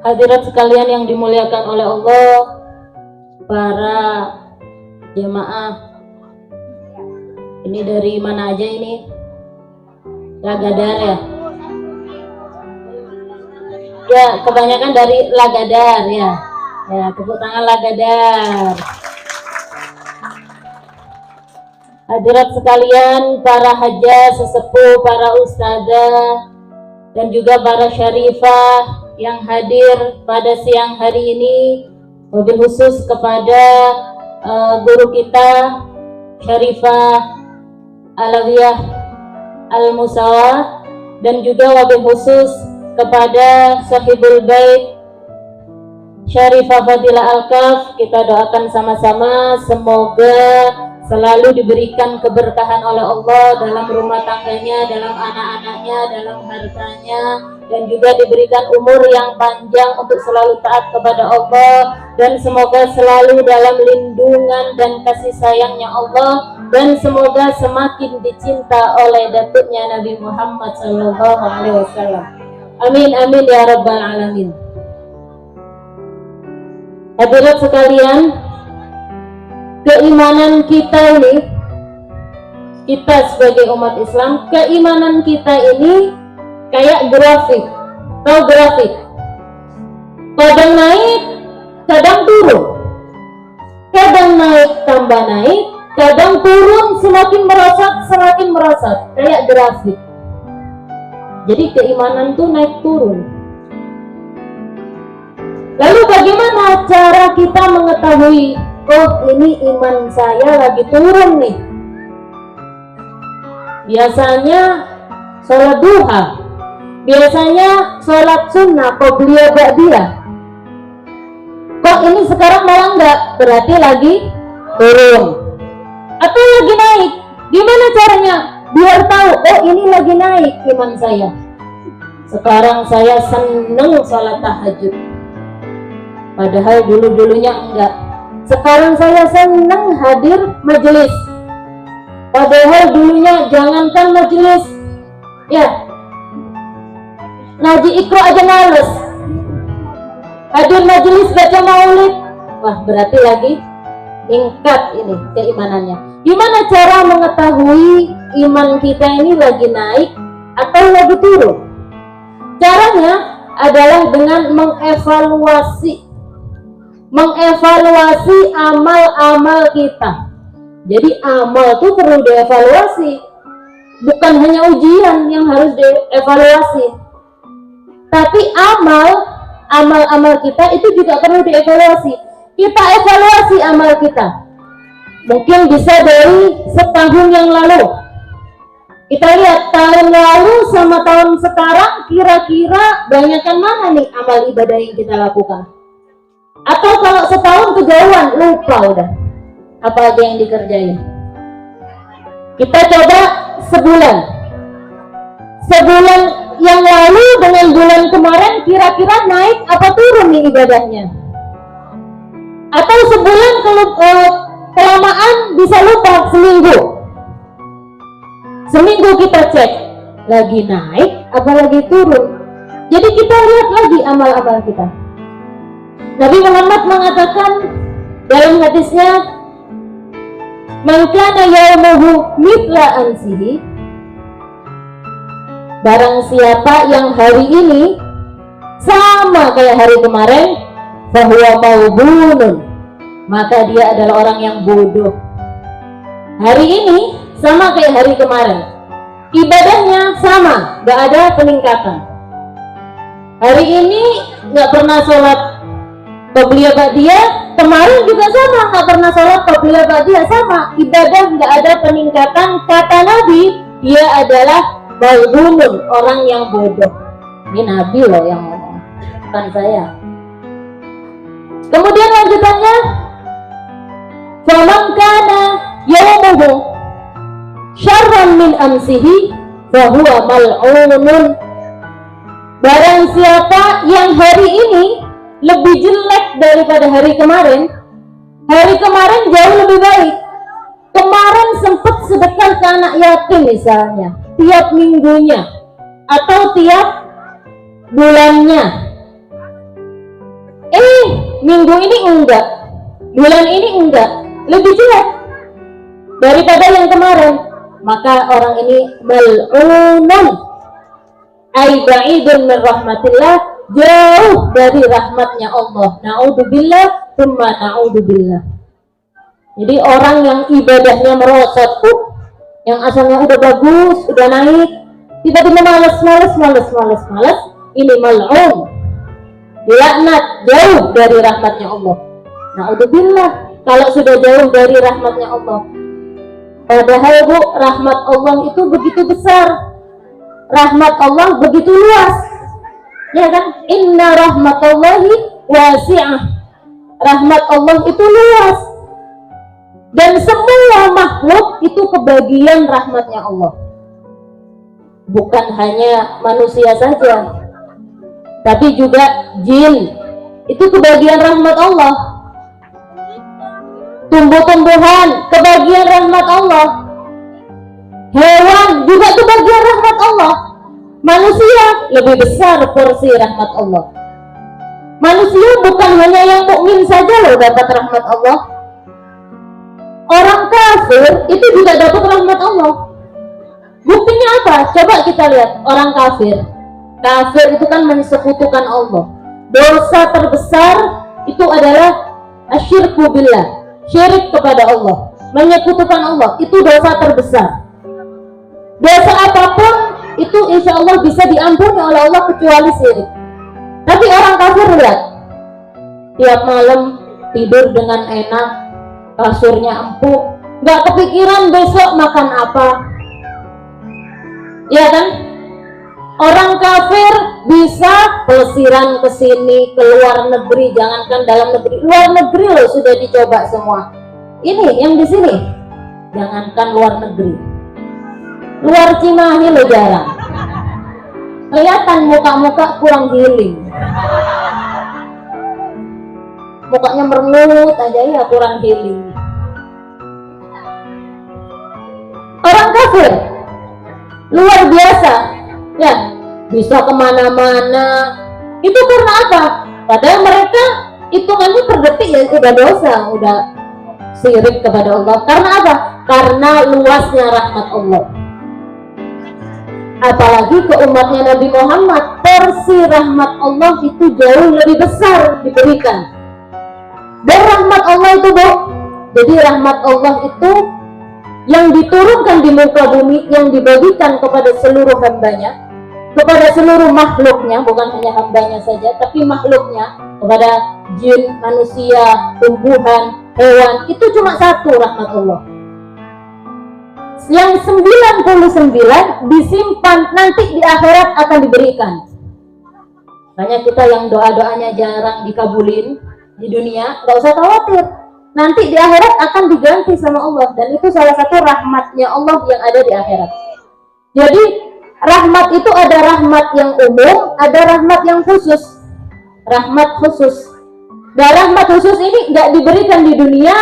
Hadirat sekalian yang dimuliakan oleh Allah, para jemaah, ini dari mana aja ini? Lagadar ya? Ya, kebanyakan dari Lagadar ya. Ya, tepuk tangan Lagadar. Hadirat sekalian, para hajah, sesepuh, para ustazah, dan juga para syarifah yang hadir pada siang hari ini, wabil khusus kepada guru kita Syarifah Alawiyah Al-Musawah, dan juga wabil khusus kepada sahibul bait Syarifah Fadilah Al-Kaf. Kita doakan sama-sama semoga selalu diberikan keberkahan oleh Allah dalam rumah tangganya, dalam anak-anaknya, dalam hartanya, dan juga diberikan umur yang panjang untuk selalu taat kepada Allah, dan semoga selalu dalam lindungan dan kasih sayangnya Allah, dan semoga semakin dicinta oleh datuknya Nabi Muhammad SAW. Amin amin ya rabbal alamin. Hadirat sekalian, keimanan kita ini, kita sebagai umat Islam, keimanan kita ini kayak grafik. Tahu grafik? Kadang naik, kadang turun. Kadang naik tambah naik, kadang turun, semakin merosot, kayak grafik. Jadi keimanan tuh naik turun. Lalu bagaimana cara kita mengetahui, oh ini iman saya lagi turun nih? Biasanya sholat duha, biasanya sholat sunnah, qobliyah ba'diyah. Kok ini sekarang malah enggak? Berarti lagi turun. Atau lagi naik? Gimana caranya biar tahu, oh ini lagi naik iman saya? Sekarang saya seneng sholat tahajud, padahal dulu-dulunya enggak. Sekarang saya senang hadir majelis, padahal dulunya jangankan majelis, ya ngaji Iqra aja males. Hadir majelis baca maulid, wah berarti lagi meningkat ini keimanannya. Gimana cara mengetahui iman kita ini lagi naik atau lagi turun? Caranya adalah dengan mengevaluasi amal-amal kita. Jadi amal itu perlu dievaluasi, bukan hanya ujian yang harus dievaluasi, tapi amal-amal kita itu juga perlu dievaluasi. Kita evaluasi amal kita, mungkin bisa dari setahun yang lalu. Kita lihat tahun lalu sama tahun sekarang, kira-kira banyakkan mana nih amal ibadah yang kita lakukan? Atau kalau setahun kejauhan, lupa udah apa aja yang dikerjain. Kita coba sebulan yang lalu dengan bulan kemarin, kira-kira naik apa turun nih ibadahnya? Atau sebulan kelamaan bisa lupa, seminggu kita cek lagi naik apa lagi turun. Jadi kita lihat lagi amal-amal kita. Nabi Muhammad mengatakan dalam hadisnya, "Man kana yaumuhu mithla ansihi," barang siapa yang hari ini sama kayak hari kemarin, fahuwa maubunun, maka dia adalah orang yang bodoh. Hari ini sama kayak hari kemarin, ibadahnya sama, gak ada peningkatan. Hari ini gak pernah sholat qobliyah ba'diyah, kemarin juga sama, gak pernah sholat qobliyah ba'diyah, sama, ibadah gak ada peningkatan. Kata Nabi, dia adalah maubunun, orang yang bodoh. Ini Nabi loh yang ngomong, bukan saya. Kemudian lanjutannya, faman kana yaumuhu syarran min amsihi fahuwa mal'unun. Barang siapa yang hari ini lebih jelek daripada hari kemarin jauh lebih baik. Kemarin sempat sedekah ke anak yatim misalnya, tiap minggunya atau tiap bulannya. Minggu ini enggak, bulan ini enggak, lebih jelek daripada yang kemarin, maka orang ini mal'unun, ay ba'idun min rahmatillah, jauh dari rahmatnya Allah. Na'udzubillah, tsumma na'udzubillah. Jadi orang yang ibadahnya merosot, yang asalnya udah bagus, udah naik, tiba-tiba malas, ini mal'un, dilaknat, jauh dari rahmatnya Allah. Na'udzubillah, kalau sudah jauh dari rahmatnya Allah. Padahal Bu, rahmat Allah itu begitu besar, rahmat Allah begitu luas, ya kan? Inna rahmatallahi wasi'ah, rahmat Allah itu luas, dan semua makhluk itu kebagian rahmatnya Allah. Bukan hanya manusia saja, tapi juga jin itu kebagian rahmat Allah. Tumbuh-tumbuhan kebagian rahmat Allah. Hewan juga kebagian rahmat Allah. Manusia lebih besar porsi rahmat Allah. Manusia bukan hanya yang mukmin saja loh dapat rahmat Allah. Orang kafir itu juga dapat rahmat Allah. Buktinya apa? Coba kita lihat orang kafir. Kafir itu kan mensekutukan Allah. Dosa terbesar itu adalah asyirku billah, syirik kepada Allah, menyekutukan Allah, itu dosa terbesar. Dosa apapun itu insya Allah bisa diampuni oleh Allah kecuali syirik. Tapi orang kafir lihat, tiap malam tidur dengan enak, kasurnya empuk, nggak kepikiran besok makan apa, ya kan? Orang kafir bisa pelesiran ke sini, ke luar negeri, jangankan dalam negeri, luar negeri loh sudah dicoba semua. Ini yang di sini, jangankan luar negeri, luar Cimahi loh jarang. Kelihatan muka-muka kurang healing, mukanya merengut aja ya, kurang healing. Orang kafir luar biasa, ya bisa kemana-mana. Itu karena apa? Padahal mereka hitungannya per detik ya udah dosa, udah syirik kepada Allah. Karena apa? Karena luasnya rahmat Allah. Apalagi ke umatnya Nabi Muhammad, porsi rahmat Allah itu jauh lebih besar diberikan. Dan rahmat Allah itu Bu, jadi rahmat Allah itu yang diturunkan di muka bumi, yang dibagikan kepada seluruh hambanya, kepada seluruh makhluknya, bukan hanya hambanya saja, tapi makhluknya, kepada jin, manusia, tumbuhan, hewan, itu cuma satu rahmat Allah. Yang 99 disimpan, nanti di akhirat akan diberikan. Makanya kita yang doa-doanya jarang dikabulin di dunia, nggak usah khawatir, nanti di akhirat akan diganti sama Allah. Dan itu salah satu rahmatnya Allah yang ada di akhirat. Jadi rahmat itu ada rahmat yang umum, ada rahmat yang khusus. Rahmat khusus. Dan rahmat khusus ini nggak diberikan di dunia,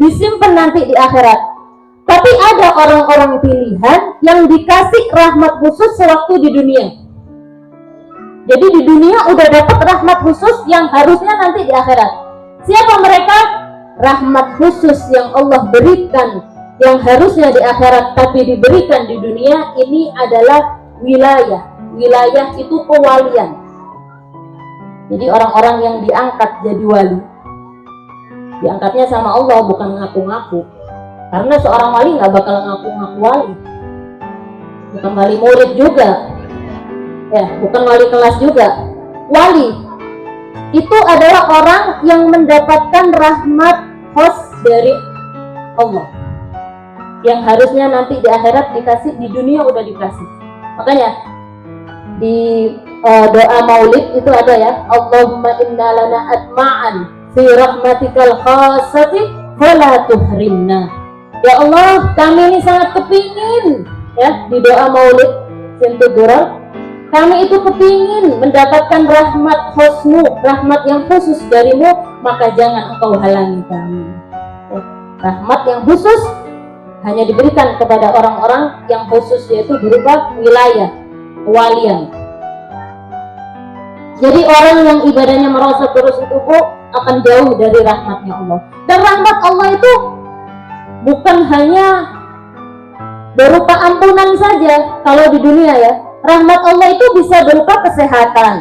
disimpan nanti di akhirat. Tapi ada orang-orang pilihan yang dikasih rahmat khusus sewaktu di dunia. Jadi di dunia udah dapat rahmat khusus yang harusnya nanti di akhirat. Siapa mereka? Rahmat khusus yang Allah berikan, yang harusnya di akhirat tapi diberikan di dunia, ini adalah wilayah. Wilayah itu pewalian. Jadi orang-orang yang diangkat jadi wali, diangkatnya sama Allah, bukan ngaku-ngaku. Karena seorang wali nggak bakal ngaku-ngaku wali, bukan wali murid juga, ya, bukan wali kelas juga. Wali itu adalah orang yang mendapatkan rahmat khas dari Allah, yang harusnya nanti di akhirat dikasih, di dunia udah dikasih. Makanya di doa maulid itu ada ya, Allahumma inna lana atma'an fi rahmatikal khasati fala tuhrimna. Ya Allah, kami ini sangat kepingin, ya, di doa maulid Sintudural, kami itu kepingin mendapatkan rahmat khasmu, rahmat yang khusus darimu, maka jangan engkau halangi kami. Ya, rahmat yang khusus hanya diberikan kepada orang-orang yang khusus, yaitu berupa wilayah, kewalian. Jadi orang yang ibadahnya merosot terus itu Bu, akan jauh dari rahmatnya Allah. Dan rahmat Allah itu bukan hanya berupa ampunan saja kalau di dunia ya. Rahmat Allah itu bisa berupa kesehatan,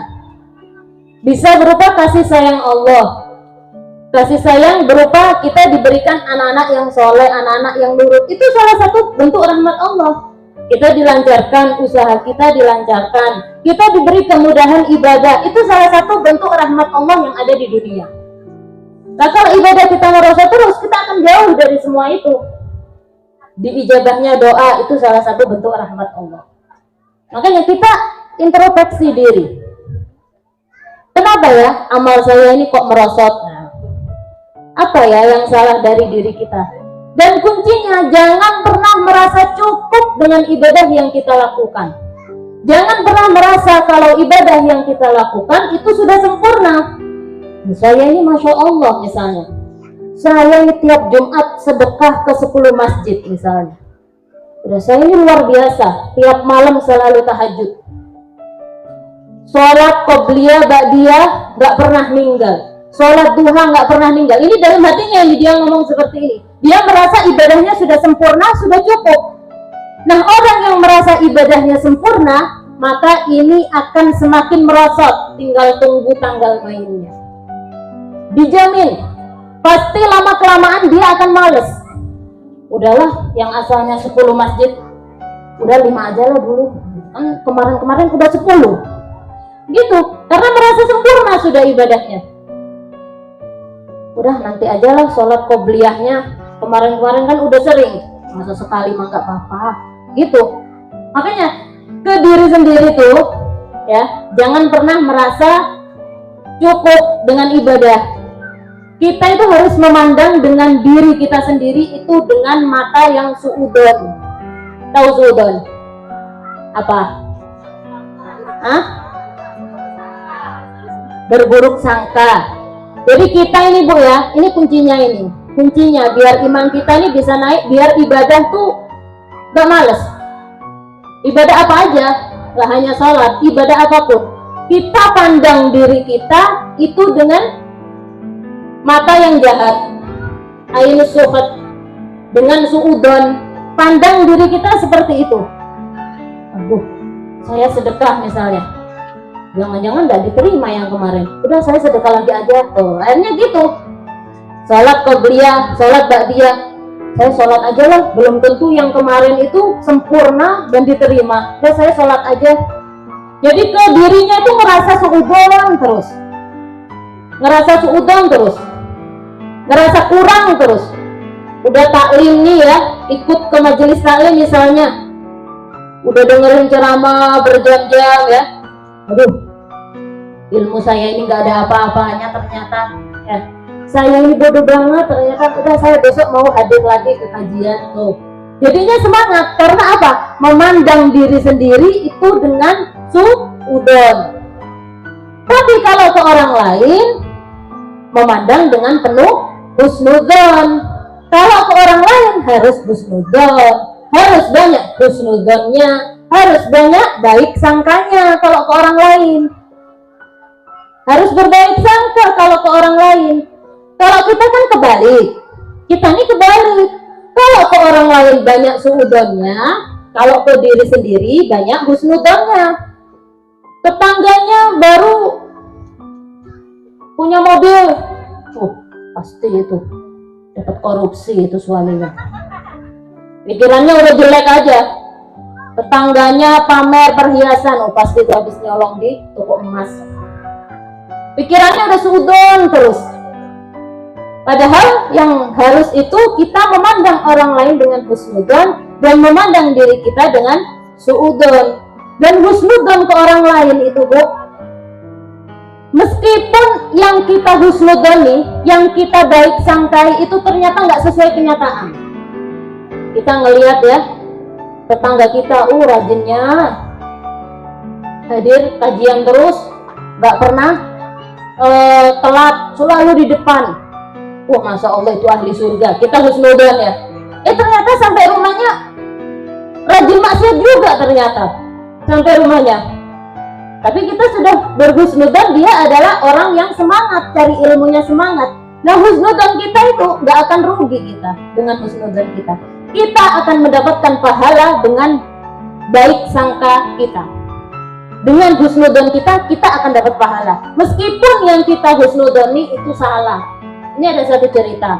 bisa berupa kasih sayang Allah. Kasih sayang berupa kita diberikan anak-anak yang soleh, anak-anak yang nurut. Itu salah satu bentuk rahmat Allah. Kita dilancarkan, usaha kita dilancarkan, kita diberi kemudahan ibadah. Itu salah satu bentuk rahmat Allah yang ada di dunia. Nah, kalau ibadah kita merosot terus, kita akan jauh dari semua itu. Diijabahnya doa itu salah satu bentuk rahmat Allah. Makanya kita introspeksi diri. Kenapa ya amal saya ini kok merosot? Nah, apa ya yang salah dari diri kita? Dan kuncinya, jangan pernah merasa cukup dengan ibadah yang kita lakukan. Jangan pernah merasa kalau ibadah yang kita lakukan itu sudah sempurna. Saya ini Masya Allah misalnya, saya ini tiap Jumat sedekah ke 10 masjid misalnya. Udah, saya ini luar biasa, tiap malam selalu tahajud. Sholat qobliyah, ba'diyah gak pernah ninggal. Sholat duha nggak pernah ninggal. Ini dalam hatinya dia ngomong seperti ini. Dia merasa ibadahnya sudah sempurna, sudah cukup. Nah, orang yang merasa ibadahnya sempurna, maka ini akan semakin merosot. Tinggal tunggu tanggal mainnya. Dijamin, pasti lama-kelamaan dia akan males. Udahlah, yang asalnya 10 masjid, udah 5 aja lah dulu. Kan kemarin-kemarin udah 10. Gitu, karena merasa sempurna sudah ibadahnya. Udah nanti aja lah sholat qobliyahnya, kemarin-kemarin kan udah sering, masa sekali mah gak apa-apa gitu. Makanya ke diri sendiri tuh ya, jangan pernah merasa cukup dengan ibadah. Kita itu harus memandang dengan diri kita sendiri itu dengan mata yang suudon. Tahu suudon? Apa? Hah? Berburuk sangka. Jadi kita ini Bu ya, ini kuncinya ini. Kuncinya biar iman kita ini bisa naik, biar ibadah tuh gak males. Ibadah apa aja, gak hanya sholat, ibadah apapun. Kita pandang diri kita itu dengan mata yang jahat, ainus suhat, dengan suudon. Pandang diri kita seperti itu. Aduh, saya sedekah misalnya, jangan-jangan gak diterima yang kemarin. Udah saya sedekah lagi aja. Tuh, akhirnya gitu. Sholat qobliyah, sholat ba'diyah, saya sholat aja lah. Belum tentu yang kemarin itu sempurna dan diterima. Udah saya sholat aja. Jadi ke dirinya itu ngerasa suudon terus. Ngerasa suudon terus. Ngerasa kurang terus. Udah taklim nih ya, ikut ke majelis taklim misalnya. Udah dengerin ceramah berjam-jam ya. Aduh, ilmu saya ini nggak ada apa-apanya ternyata ya. Saya ini bodoh banget ternyata. Udah saya besok mau hadir lagi ke kajian tuh. Jadinya semangat karena apa? Memandang diri sendiri itu dengan suudon. Tapi kalau ke orang lain memandang dengan penuh husnudzon. Kalau ke orang lain harus husnudzon, harus banyak husnudzonnya, harus banyak baik sangkanya. Kalau ke orang lain harus berbaik sangka. Kalau ke orang lain, kalau kita kan kebalik, kita ini kebalik. Kalau ke orang lain banyak suudonnya, kalau ke diri sendiri banyak husnudzonnya. Tetangganya baru punya mobil, pasti itu dapat korupsi itu suaminya. Pikirannya udah jelek aja. Tetangganya pamer perhiasan, pasti itu habis nyolong di toko emas. Pikirannya udah suudon terus. Padahal yang harus itu kita memandang orang lain dengan husnudzon dan memandang diri kita dengan suudon. Dan husnudzon ke orang lain itu Bu, meskipun yang kita husnudzoni, yang kita baik sangkai itu ternyata nggak sesuai kenyataan. Kita ngelihat ya, tetangga kita rajinnya hadir kajian terus, nggak pernah telat, selalu di depan. Wah, Masya Allah itu ahli surga. Kita husnudzon ya. Ternyata sampai rumahnya rajin maksiat juga ternyata. Sampai rumahnya Tapi kita sudah berhusnudzon dia adalah orang yang semangat, cari ilmunya semangat. Nah, husnudzon kita itu nggak akan rugi kita dengan husnudzon kita. Kita akan mendapatkan pahala dengan baik sangka kita. Dengan husnudzon kita akan dapat pahala. Meskipun yang kita husnudzoni itu salah. Ini ada satu cerita,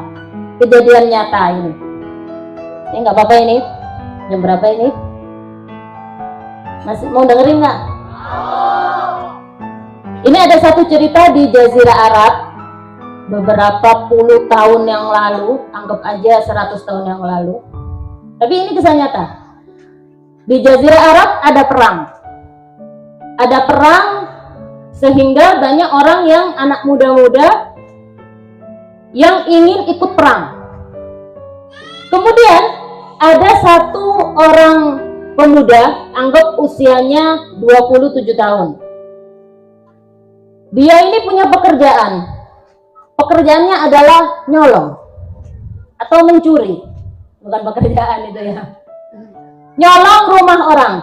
kejadian nyata ini. Ini nggak apa-apa ini. Jam berapa ini? Masih mau dengerin nggak? Ini ada satu cerita di Jazirah Arab beberapa puluh tahun yang lalu, anggap aja 100 tahun yang lalu. Tapi ini kisah nyata. Di Jazirah Arab ada perang. Ada perang sehingga banyak orang yang anak muda-muda yang ingin ikut perang. Kemudian ada satu orang pemuda, anggap usianya 27 tahun. Dia ini punya pekerjaan. Pekerjaannya adalah nyolong atau mencuri. Bukan pekerjaan itu ya. Nyolong rumah orang.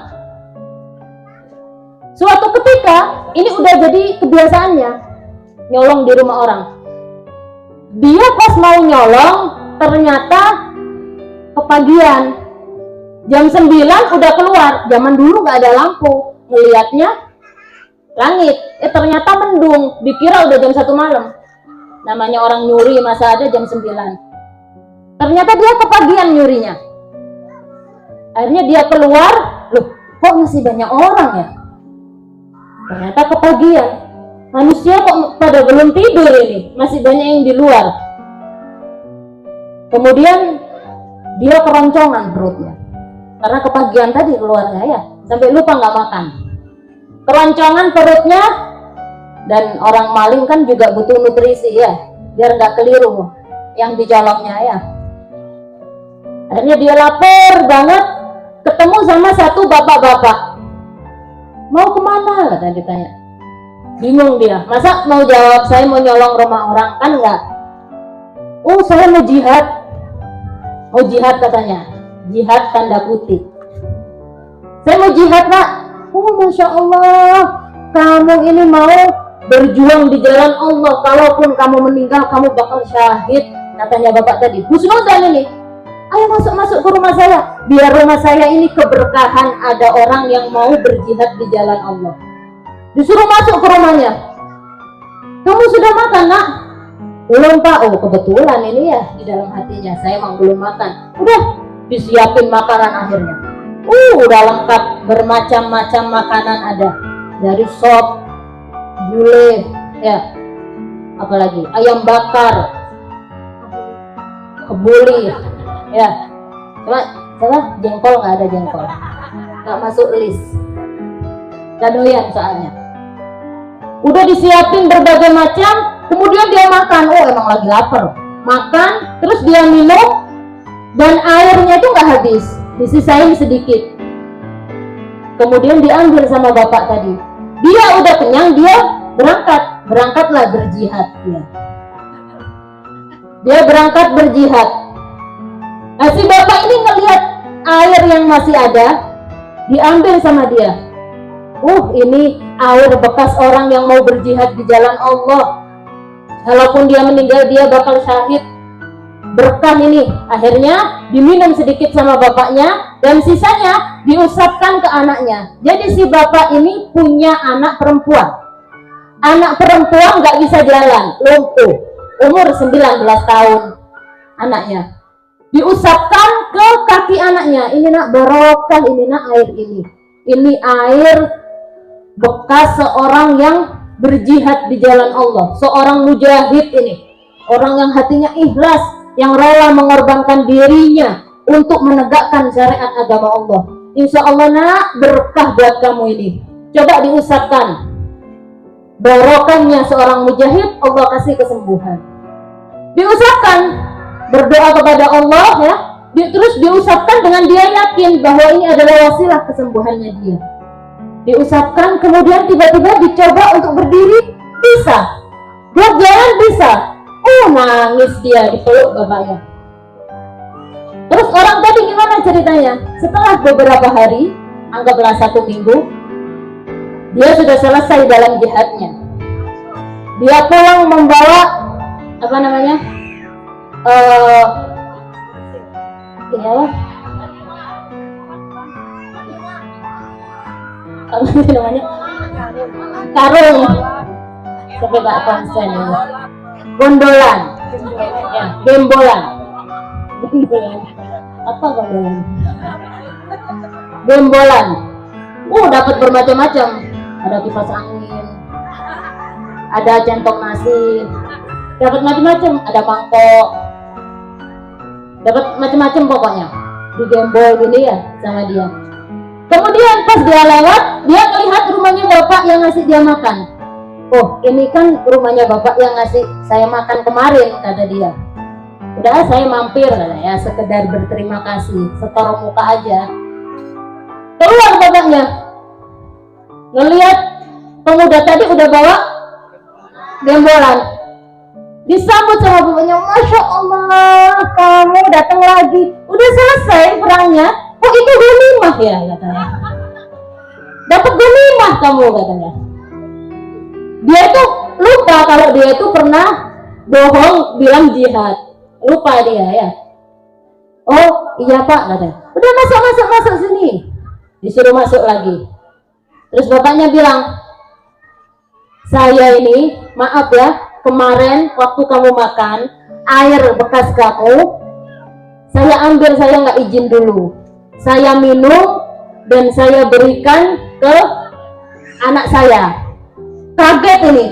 Suatu ketika, ini udah jadi kebiasaannya, nyolong di rumah orang. Dia pas mau nyolong, ternyata kepagian. Jam 9 udah keluar. Zaman dulu gak ada lampu. Ngelihatnya langit. Ternyata mendung. Dikira udah jam 1 malam. Namanya orang nyuri masa ada jam 9. Ternyata dia kepagian nyurinya. Akhirnya dia keluar. Loh, kok masih banyak orang ya? Ternyata kepagian. Manusia kok pada belum tidur ini. Masih banyak yang di luar. Kemudian dia keroncongan perutnya. Karena kepagian tadi keluarnya ya. Sampai lupa nggak makan. Keroncongan perutnya. Dan orang maling kan juga butuh nutrisi ya. Biar nggak keliru yang dicolongnya ya. Akhirnya dia lapar banget. Ketemu sama satu bapak-bapak. Mau kemana? Kata ditanya. Bingung dia. Masa mau jawab saya mau nyolong rumah orang? Kan enggak. Oh, saya mau jihad. Mau jihad katanya. Jihad tanda kutip. Saya mau jihad, Pak. Oh, Masya Allah. Kamu ini mau berjuang di jalan Allah. Kalaupun kamu meninggal, kamu bakal syahid. Katanya bapak tadi. Husnudzon ini. Ayo masuk ke rumah saya. Biar rumah saya ini keberkahan. Ada orang yang mau berjihad di jalan Allah. Disuruh masuk ke rumahnya. Kamu sudah makan, Nak? Belum, Pak. Oh, kebetulan ini ya di dalam hatinya. Saya emang belum makan. Udah disiapin makanan akhirnya. Udah lengkap. Bermacam-macam makanan ada. Dari sop, gulai, ya. Apalagi ayam bakar, kebuli. Ya, coba jengkol nggak ada jengkol, nggak masuk list, nggak doyan soalnya. Udah disiapin berbagai macam, kemudian dia makan. Oh, emang lagi lapar. Makan, terus dia minum, dan airnya itu nggak habis, disisain sedikit. Kemudian diambil sama bapak tadi. Dia udah kenyang, dia berangkatlah berjihad dia. Dia berangkat berjihad. Nah, si bapak ini ngelihat air yang masih ada, diambil sama dia. Ini air bekas orang yang mau berjihad di jalan Allah. Kalaupun dia meninggal, dia bakal syahid. Berkah ini. Akhirnya diminum sedikit sama bapaknya, dan sisanya diusapkan ke anaknya. Jadi si bapak ini punya anak perempuan. Anak perempuan nggak bisa jalan, lumpuh. Umur 19 tahun anaknya. Diusapkan ke kaki anaknya. Ini nak barokah, ini nak air ini. Ini air bekas seorang yang berjihad di jalan Allah. Seorang mujahid ini. Orang yang hatinya ikhlas, yang rela mengorbankan dirinya untuk menegakkan syariat agama Allah. Insya Allah nak, berkah buat kamu ini. Coba diusapkan. Barokahnya seorang mujahid, Allah kasih kesembuhan. Diusapkan. Berdoa kepada Allah ya, terus diusapkan dengan dia yakin bahwa ini adalah wasilah kesembuhannya dia. Diusapkan, kemudian tiba-tiba dicoba untuk berdiri, bisa. Buat jalan bisa. Nangis dia dipeluk bapaknya. Terus orang tadi gimana ceritanya? Setelah beberapa hari, anggaplah 1 minggu, Dia sudah selesai dalam jihadnya. Dia pulang membawa apa namanya? Ini apa? Apa namanya? Karung. Sampai gak konsen ini. Gondolan. Ya, gembolan. Gembolan. Apa gembolan? Gembolan. Dapat bermacam-macam. Ada kipas angin, ada centong nasi, dapat macam-macam, ada mangkok, dapat macam-macam pokoknya. Digembol gini ya sama dia. Kemudian pas dia lewat, dia melihat rumahnya bapak yang ngasih dia makan. Oh, ini kan rumahnya bapak yang ngasih saya makan kemarin, kata dia. Udah, saya mampir ya, sekedar berterima kasih, setor muka aja. Keluar bapaknya, ngelihat pemuda tadi udah bawa gembolan, disambut sama bapaknya. Masya Allah, kamu datang lagi, udah selesai perangnya. Oh, itu ghanimah ya, katanya. Dapat ghanimah kamu, katanya. Dia itu lupa kalau dia itu pernah bohong bilang jihad, lupa dia ya. Oh iya pak, katanya. Udah masuk sini, disuruh masuk lagi. Terus bapaknya bilang, saya ini maaf ya, kemarin waktu kamu makan air bekas kamu saya ambil, saya nggak izin dulu, saya minum dan saya berikan ke anak saya. Kaget ini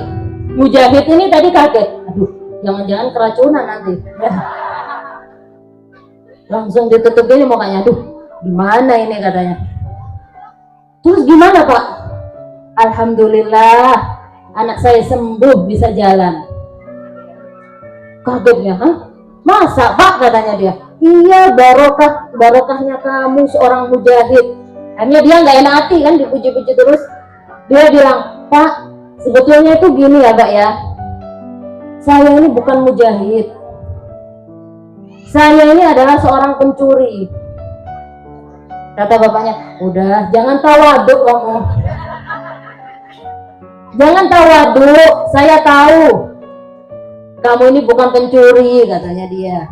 mujahid ini tadi, kaget, aduh jangan-jangan keracunan nanti ya. Langsung ditutup gini mukanya, aduh gimana ini, katanya. Terus gimana pak? Alhamdulillah anak saya sembuh, bisa jalan. Kagetnya, hah? Masa pak, katanya dia. Iya, barokahnya kamu seorang mujahid. Akhirnya dia nggak enak hati kan, dipuji-puji terus. Dia bilang, pak sebetulnya itu gini ya pak ya, saya ini bukan mujahid, saya ini adalah seorang pencuri. Kata bapaknya, udah jangan tawaduk kamu, jangan tawaduk, saya tahu kamu ini bukan pencuri, katanya dia.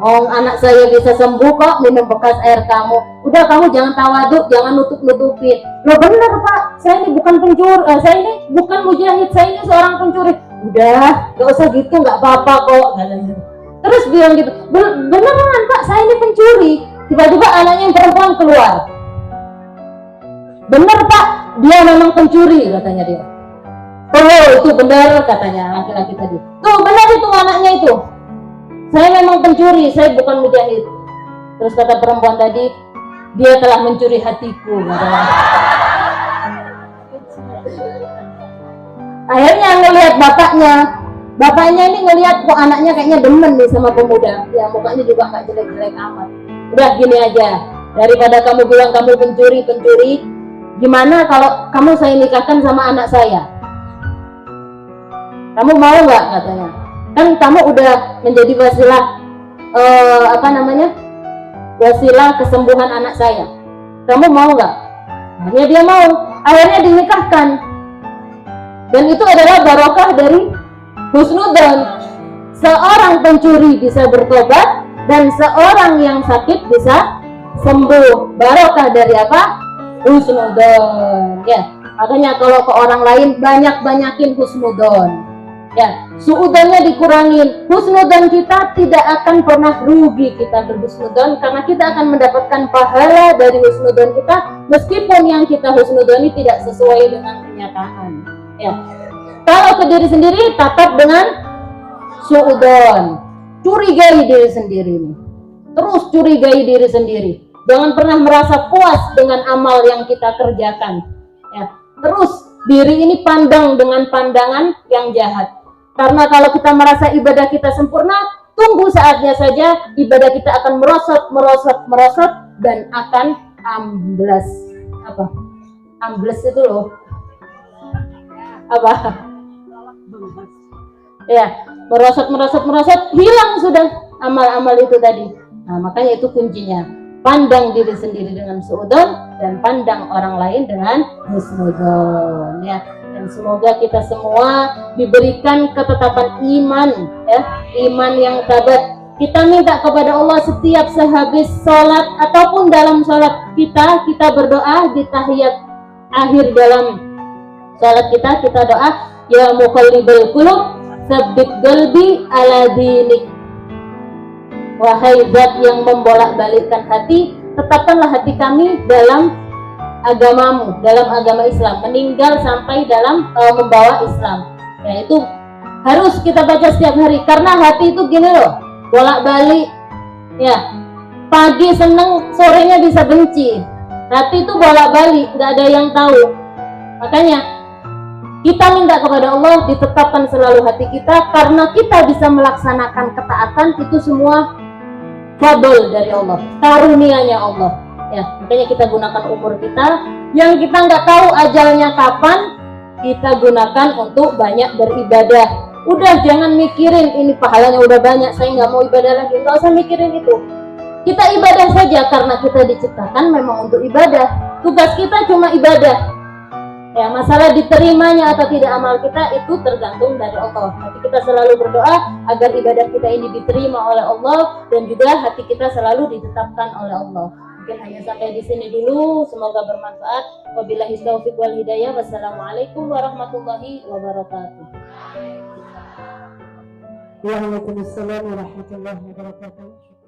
Oh, anak saya bisa sembuh kok minum bekas air kamu. Udah kamu jangan tawaduk, jangan nutup-nutupin. Loh bener pak, saya ini bukan pencuri, saya ini bukan mujahid, saya ini seorang pencuri. Udah, gak usah gitu, gak apa-apa kok, katanya. Terus bilang gitu, beneran pak, saya ini pencuri. Tiba-tiba anaknya yang perempuan keluar. Bener pak, dia memang pencuri, katanya dia. Oh itu benar, katanya laki-laki tadi. Tuh benar itu anaknya itu. Saya memang pencuri, saya bukan mujahid. Terus kata perempuan tadi, dia telah mencuri hatiku, katanya. Akhirnya ngelihat bapaknya ini ngelihat kok anaknya kayaknya demen nih sama pemuda. Ya mukanya juga nggak jelek-jelek amat. Udah gini aja, daripada kamu bilang kamu pencuri, gimana kalau kamu saya nikahkan sama anak saya? Kamu mau nggak, katanya? Kan kamu udah menjadi wasilah wasilah kesembuhan anak saya. Kamu mau nggak? Akhirnya dia mau. Akhirnya dinikahkan. Dan itu adalah barokah dari husnudzon. Seorang pencuri bisa bertobat dan seorang yang sakit bisa sembuh. Barokah dari apa? Husnudzon. Ya, makanya kalau ke orang lain banyakin husnudzon. Ya, suudzonnya dikurangin. Husnudzon kita tidak akan pernah rugi kita berhusnudzon, karena kita akan mendapatkan pahala dari husnudzon kita meskipun yang kita husnudzoni tidak sesuai dengan kenyataan. Ya. Kalau ke diri sendiri tatap dengan suudzon. Curigai diri sendiri nih. Terus curigai diri sendiri. Jangan pernah merasa puas dengan amal yang kita kerjakan. Ya. Terus diri ini pandang dengan pandangan yang jahat. Karena kalau kita merasa ibadah kita sempurna, tunggu saatnya saja ibadah kita akan merosot dan akan ambles. Apa? Ambles itu loh. Apa? Ya, merosot, hilang sudah amal-amal itu tadi. Nah, makanya itu kuncinya. pandang diri sendiri dengan suudzon dan pandang orang lain dengan husnudzon, ya. Dan semoga kita semua diberikan ketetapan iman, ya, iman yang tabat. Kita minta kepada Allah setiap sehabis sholat ataupun dalam sholat kita berdoa di tahiyat akhir dalam sholat kita doa, ya muqallibal qulub tsabbit qalbi ala dinik. Wahai zat yang membolak-balikkan hati, tetapkanlah hati kami dalam agamamu, dalam agama Islam, meninggal sampai dalam membawa Islam. Ya, itu harus kita baca setiap hari, karena hati itu gini loh, bolak-balik, ya, pagi seneng, sorenya bisa benci. Hati itu bolak-balik, nggak ada yang tahu. Makanya kita minta kepada Allah ditetapkan selalu hati kita, karena kita bisa melaksanakan ketaatan, itu semua fadl dari Allah, karunia-Nya Allah. Ya, makanya kita gunakan umur kita yang kita nggak tahu ajalnya kapan, kita gunakan untuk banyak beribadah. Udah jangan mikirin ini pahalanya udah banyak, saya nggak mau ibadah lagi, nggak usah mikirin itu. Kita ibadah saja karena kita diciptakan memang untuk ibadah. Tugas kita cuma ibadah. Ya, masalah diterimanya atau tidak amal kita itu tergantung dari Allah. Nanti kita selalu berdoa agar ibadah kita ini diterima oleh Allah dan juga hati kita selalu ditetapkan oleh Allah. Mungkin hanya sampai di sini dulu. Semoga bermanfaat. Wabillahi taufiq wal hidayah. Wassalamualaikum warahmatullahi wabarakatuh. Waalaikumsalam warahmatullahi wabarakatuh.